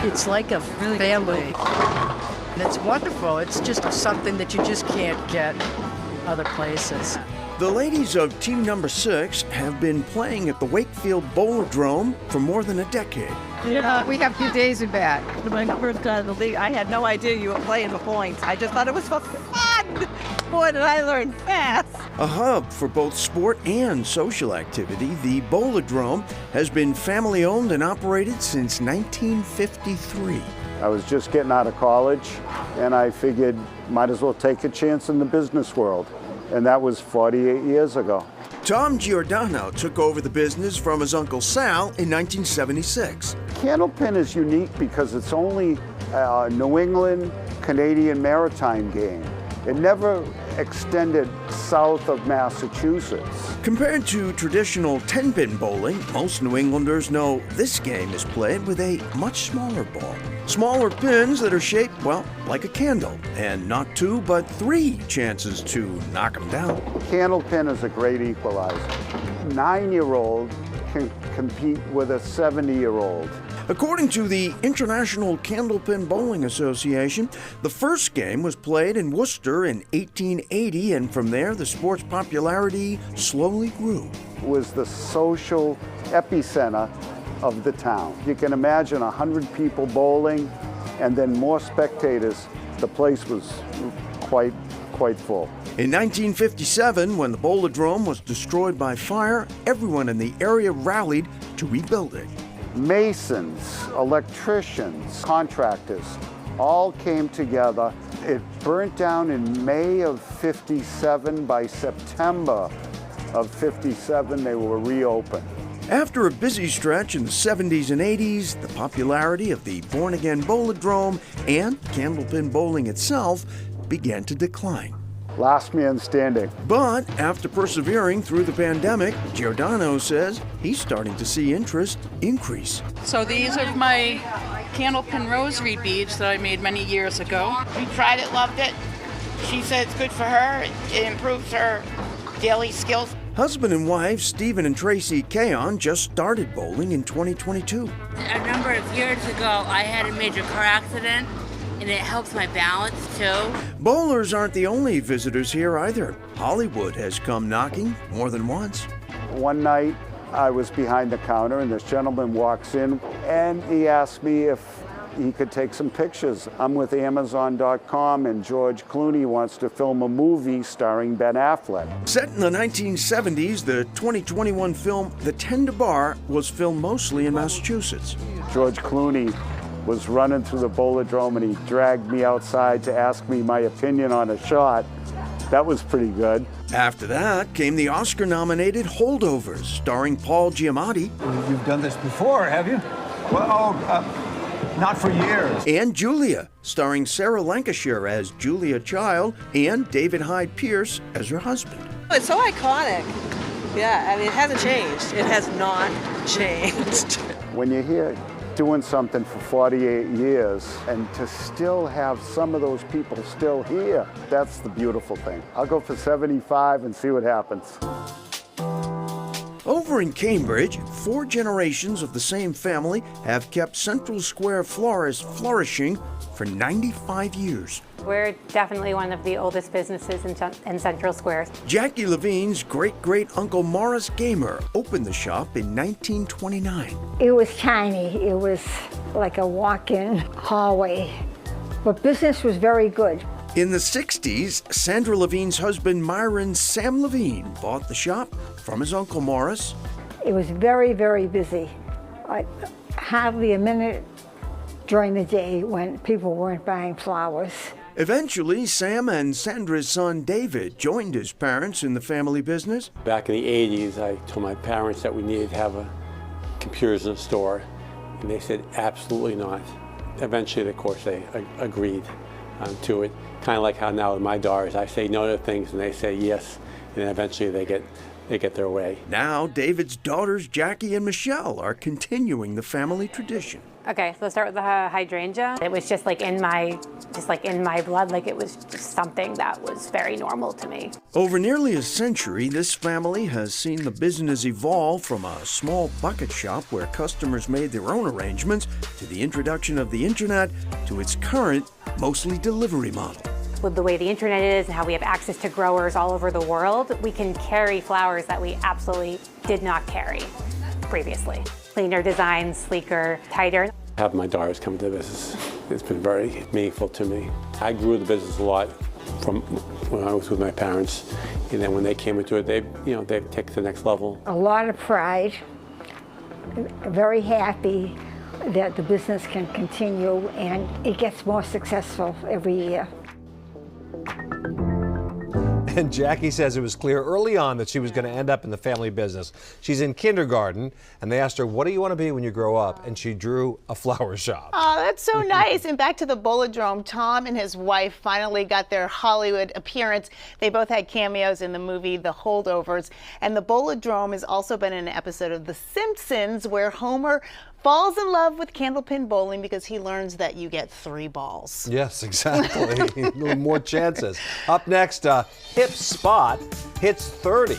It's like a family. And it's wonderful. It's just something that you just can't get other places. The ladies of Team Number 6 have been playing at the Wakefield Bowlerdrome for more than a decade. Yeah, we have 2 days in back. When I first got in the league, I had no idea you were playing the points. I just thought it was so fun. Boy, did I learn fast. A hub for both sport and social activity, the Bowlerdrome has been family-owned and operated since 1953. I was just getting out of college, and I figured might as well take a chance in the business world. And that was 48 years ago. Tom Giordano took over the business from his Uncle Sal in 1976. Candlepin is unique because it's only a New England Canadian maritime game. It never extended south of Massachusetts. Compared to traditional 10-pin bowling, most New Englanders know this game is played with a much smaller ball. Smaller pins that are shaped, well, like a candle, and not 2 but 3 chances to knock them down. Candlepin is a great equalizer. 9-year-old can compete with a 70-year-old. According to the International Candlepin Bowling Association, the first game was played in Worcester in 1880, and from there the sport's popularity slowly grew. It was the social epicenter of the town. You can imagine 100 people bowling and then more spectators. The place was quite full. In 1957, when the Bowlerdrome was destroyed by fire, everyone in the area rallied to rebuild it. Masons, electricians, contractors all came together. It burnt down in May of '57. By September of '57, they were reopened. After a busy stretch in the 70s and 80s, the popularity of the born-again Bowlerdrome and candlepin bowling itself began to decline. Last man standing. But after persevering through the pandemic, Giordano says he's starting to see interest increase. So these are my candlepin rosary beads that I made many years ago. We tried it, loved it. She said it's good for her. It improves her daily skills. Husband and wife Stephen and Tracy Kaon just started bowling in 2022. A number of years ago, I had a major car accident, and it helps my balance too. Bowlers aren't the only visitors here either. Hollywood has come knocking more than once. One night, I was behind the counter, and this gentleman walks in, and he asked me if he could take some pictures. I'm with Amazon.com, and George Clooney wants to film a movie starring Ben Affleck. Set in the 1970s, the 2021 film The Tender Bar was filmed mostly in Massachusetts. George Clooney was running through the Bowlerdrome, and he dragged me outside to ask me my opinion on a shot. That was pretty good. After that came the Oscar-nominated Holdovers, starring Paul Giamatti. You've done this before, have you? Well, not for years. And Julia, starring Sarah Lancashire as Julia Child and David Hyde Pierce as her husband. It's so iconic. Yeah, I mean, it hasn't changed. It has not changed. When you're here doing something for 48 years and to still have some of those people still here, that's the beautiful thing. I'll go for 75 and see what happens. Over in Cambridge, 4 generations of the same family have kept Central Square Florist flourishing for 95 years. We're definitely one of the oldest businesses in Central Square. Jackie Levine's great-great-uncle Morris Gamer opened the shop in 1929. It was tiny. It was like a walk-in hallway, but business was very good. In the 60s, Sandra Levine's husband Myron Sam Levine bought the shop from his Uncle Morris. It was very, very busy. Hardly a minute during the day when people weren't buying flowers. Eventually, Sam and Sandra's son David joined his parents in the family business. Back in the 80s, I told my parents that we needed to have computers in the store, and they said absolutely not. Eventually, of course, they agreed to it. Kind of like how now with my daughters, I say no to things and they say yes, and then eventually they get they get their way. Now, David's daughters, Jackie and Michelle, are continuing the family tradition. Okay, so let's start with the hydrangea. It was just like in my blood, like it was just something that was very normal to me. Over nearly a century, this family has seen the business evolve from a small bucket shop where customers made their own arrangements to the introduction of the internet to its current, mostly delivery model. With the way the internet is and how we have access to growers all over the world, we can carry flowers that we absolutely did not carry previously. Cleaner designs, sleeker, tighter. Having my daughters come to the business, it's been very meaningful to me. I grew the business a lot from when I was with my parents, and then when they came into it, they've taken it to the next level. A lot of pride, very happy that the business can continue and it gets more successful every year. And Jackie says it was clear early on that she was going to end up in the family business. She's in kindergarten, and they asked her, what do you want to be when you grow up? And she drew a flower shop. Oh, that's so nice. And back to the Bolodrome, Tom and his wife finally got their Hollywood appearance. They both had cameos in the movie The Holdovers. And the Bolodrome has also been in an episode of The Simpsons where Homer falls in love with candlepin bowling because he learns that you get 3 balls. Yes, exactly. More chances. Up next, Hip Spot hits 30.